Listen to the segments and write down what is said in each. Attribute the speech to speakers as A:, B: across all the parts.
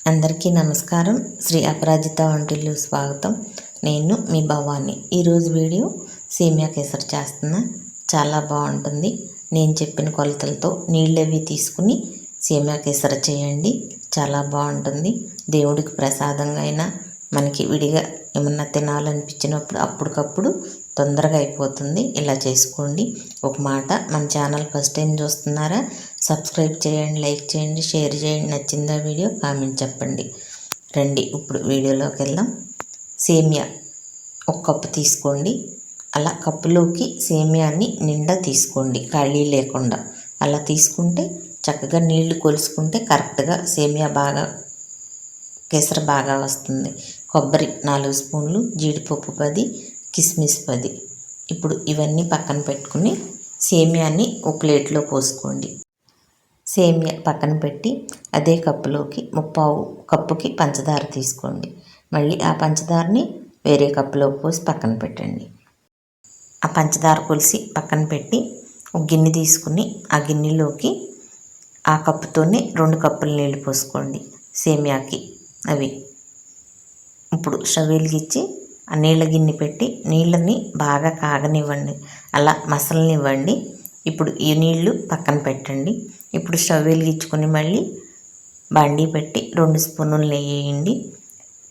A: అందరికీ నమస్కారం. శ్రీ అపరాజిత వంటిల్లు స్వాగతం. నేను మీ భవాని. ఈరోజు వీడియో సేమియా కేసరి చేస్తున్నా. చాలా బాగుంటుంది. నేను చెప్పిన కొలతలతో నీళ్ళవి తీసుకుని సేమియా కేసరి చేయండి. చాలా బాగుంటుంది. దేవుడికి ప్రసాదంగా అయినా మనకి విడిగా ఏమన్నా తినాలనిపించినప్పుడు అప్పటికప్పుడు తొందరగా అయిపోతుంది. ఇలా చేసుకోండి. ఒక మాట, మన ఛానల్ ఫస్ట్ టైం చూస్తున్నారా? సబ్స్క్రైబ్ చేయండి, లైక్ చేయండి, షేర్ చేయండి. నచ్చిందా వీడియో? కామెంట్ చెప్పండి. రండి ఇప్పుడు వీడియోలోకి వెళ్దాం. సేమియా ఒక కప్పు తీసుకోండి. అలా కప్పులోకి సేమియాని నిండా తీసుకోండి, ఖాళీ లేకుండా. అలా తీసుకుంటే చక్కగా నీళ్లు కొలుసుకుంటే కరెక్ట్గా సేమియా బాగా కేసరి బాగా వస్తుంది. కొబ్బరి 4 స్పూన్లు, జీడిపప్పు 10, కిస్మిస్ 10. ఇప్పుడు ఇవన్నీ పక్కన పెట్టుకుని సేమియాని ఒక ప్లేట్లో పోసుకోండి. సేమియా పక్కన పెట్టి అదే కప్పులోకి 3/4 కప్పుకి పంచదార తీసుకోండి. మళ్ళీ ఆ పంచదారని వేరే కప్పులో పోసి పక్కన పెట్టండి. ఆ పంచదార కొలిసి పక్కన పెట్టి ఒక గిన్నె తీసుకుని ఆ గిన్నెలోకి ఆ కప్పుతోనే 2 కప్పులు నీళ్లు పోసుకోండి సేమియాకి. అవి ఇప్పుడు స్టవ్ వెలిగించి ఆ నీళ్ళ గిన్నె పెట్టి నీళ్ళని బాగా కాగనివ్వండి, అలా మసలనివ్వండి. ఇప్పుడు ఈ నీళ్లు పక్కన పెట్టండి. ఇప్పుడు స్టవ్ వెలిగించుకొని మళ్ళీ బండి పెట్టి 2 స్పూన్లు నెయ్యి వేయండి.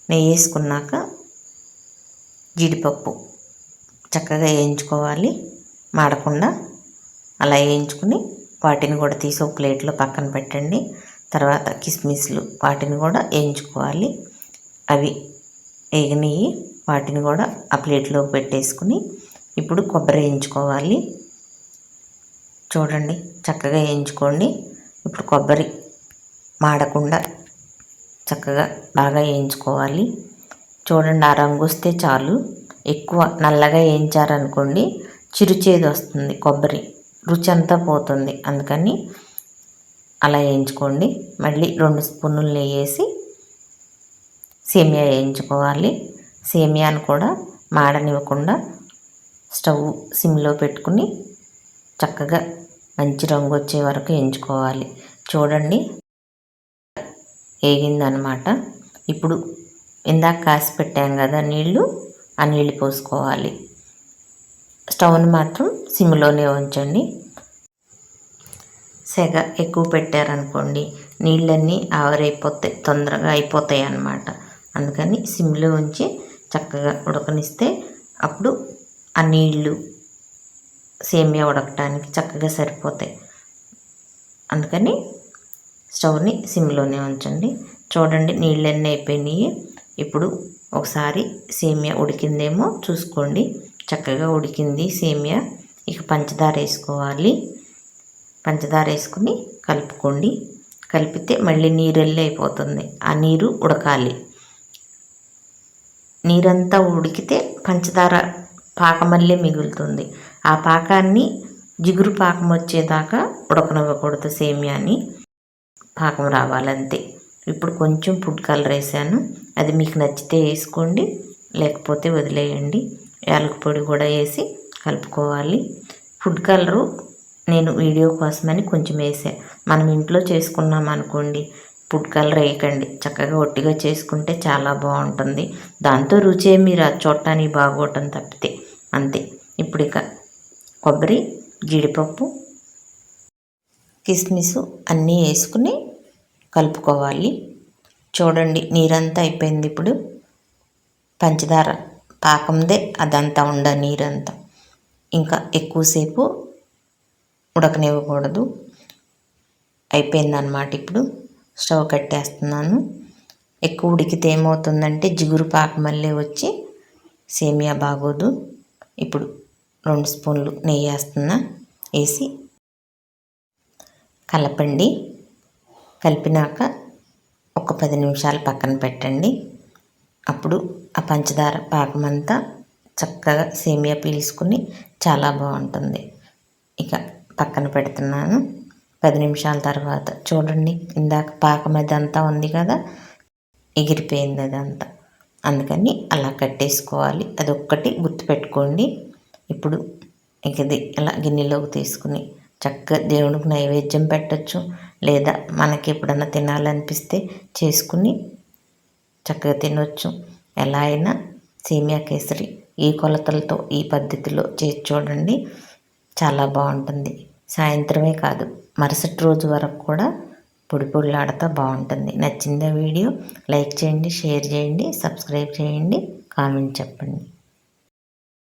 A: నెయ్యి వేసుకున్నాక జీడిపప్పు చక్కగా వేయించుకోవాలి, మాడకుండా. అలా వేయించుకుని వాటిని కూడా తీసి ఒక ప్లేట్లో పక్కన పెట్టండి. తర్వాత కిస్మిస్లు వాటిని కూడా వేయించుకోవాలి. అవి వేగనివి, వాటిని కూడా ఆ ప్లేట్లో పెట్టేసుకుని ఇప్పుడు కొబ్బరి వేయించుకోవాలి. చూడండి, చక్కగా వేయించుకోండి. ఇప్పుడు కొబ్బరి మాడకుండా చక్కగా బాగా వేయించుకోవాలి. చూడండి, ఆ రంగు వస్తే చాలు. ఎక్కువ నల్లగా వేయించారనుకోండి చిరుచేదు వస్తుంది, కొబ్బరి రుచి అంతా పోతుంది. అందుకని అలా వేయించుకోండి. మళ్ళీ 2 స్పూన్లు నెయ్యి వేసి సేమియా వేయించుకోవాలి. సేమియాను కూడా మాడనివ్వకుండా స్టవ్ సిమ్లో పెట్టుకుని చక్కగా మంచి రంగు వచ్చే వరకు వేయించుకోవాలి. చూడండి, వేగిందనమాట. ఇప్పుడు ఇందాక కాసి పెట్టాం కదా నీళ్ళు, ఆ నీళ్ళు పోసుకోవాలి. స్టవ్ని మాత్రం సిమ్లోనే ఉంచండి. సెగ ఎక్కువ పెట్టారనుకోండి నీళ్ళన్నీ ఆవిరైపోతాయి, తొందరగా అయిపోతాయి అన్నమాట. అందుకని సిమ్లో ఉంచి చక్కగా ఉడకనిస్తే అప్పుడు ఆ నీళ్ళు సేమియా ఉడకటానికి చక్కగా సరిపోతాయి. అందుకని స్టవ్ని సిమ్లోనే ఉంచండి. చూడండి, నీళ్ళన్నీ అయిపోయినాయి. ఇప్పుడు ఒకసారి సేమియా ఉడికిందేమో చూసుకోండి. చక్కగా ఉడికింది సేమియా. ఇక పంచదార వేసుకోవాలి. పంచదార వేసుకుని కలుపుకోండి. కలిపితే మళ్ళీ నీరెళ్ళి అయిపోతుంది. ఆ నీరు ఉడకాలి. నీరంతా ఉడికితే పంచదార పాకమల్లే మిగులుతుంది. ఆ పాకాన్ని జిగురు పాకం వచ్చేదాకా ఉడకనివ్వకూడదు. సేమియాని పాకం రావాలంతే. ఇప్పుడు కొంచెం ఫుడ్ కలర్ వేసాను, అది మీకు నచ్చితే వేసుకోండి, లేకపోతే వదిలేయండి. యాలకుల పొడి కూడా వేసి కలుపుకోవాలి. ఫుడ్ కలరు నేను వీడియో కోసమని కొంచెం వేసాను. మనం ఇంట్లో చేసుకున్నాం అనుకోండి ఫుడ్ కలర్ వేయకండి. చక్కగా ఒట్టిగా చేసుకుంటే చాలా బాగుంటుంది. దాంతో రుచి ఏమీ రాదు, చూడటానికి బాగోవటం తప్పితే అంతే. ఇప్పుడు ఇక కొబ్బరి, జీడిపప్పు, కిస్మిస్ అన్నీ వేసుకుని కలుపుకోవాలి. చూడండి, నీరంతా అయిపోయింది. ఇప్పుడు పంచదార పాకందే అదంతా ఉండ నీరంతా. ఇంకా ఎక్కువసేపు ఉడకనివ్వకూడదు. అయిపోయిందన్నమాట. ఇప్పుడు స్టవ్ కట్టేస్తున్నాను. ఎక్కువ ఉడికితే ఏమవుతుందంటే జిగురు పాకం మళ్ళీ వచ్చి సేమియా బాగోదు. ఇప్పుడు 2 స్పూన్లు నెయ్యి వేస్తున్నా. వేసి కలపండి. కలిపినాక ఒక 10 నిమిషాలు పక్కన పెట్టండి. అప్పుడు ఆ పంచదార పాకమంతా చక్కగా సేమియా పీల్చుకుని చాలా బాగుంటుంది. ఇక పక్కన పెడుతున్నాను. 10 నిమిషాల తర్వాత చూడండి, ఇందాక పాకం అదంతా ఉంది కదా, ఎగిరిపోయింది అదంతా. అందుకని అలా కట్టేసుకోవాలి. అదొక్కటి గుర్తుపెట్టుకోండి. ఇప్పుడు ఇది ఇలా గిన్నెలోకి తీసుకుని చక్కగా దేవుడికి నైవేద్యం పెట్టచ్చు, లేదా మనకి ఎప్పుడన్నా తినాలనిపిస్తే చేసుకుని చక్కగా తినొచ్చు. ఎలా అయినా సేమియా కేసరి ఈ కొలతలతో ఈ పద్ధతిలో చేసి చూడండి, చాలా బాగుంటుంది. సాయంత్రమే కాదు, మరుసటి రోజు వరకు కూడా పొడి పొడిలాడుతూ బాగుంటుంది. నచ్చిందా వీడియో? లైక్ చేయండి, షేర్ చేయండి, సబ్స్క్రైబ్ చేయండి, కామెంట్ చెప్పండి.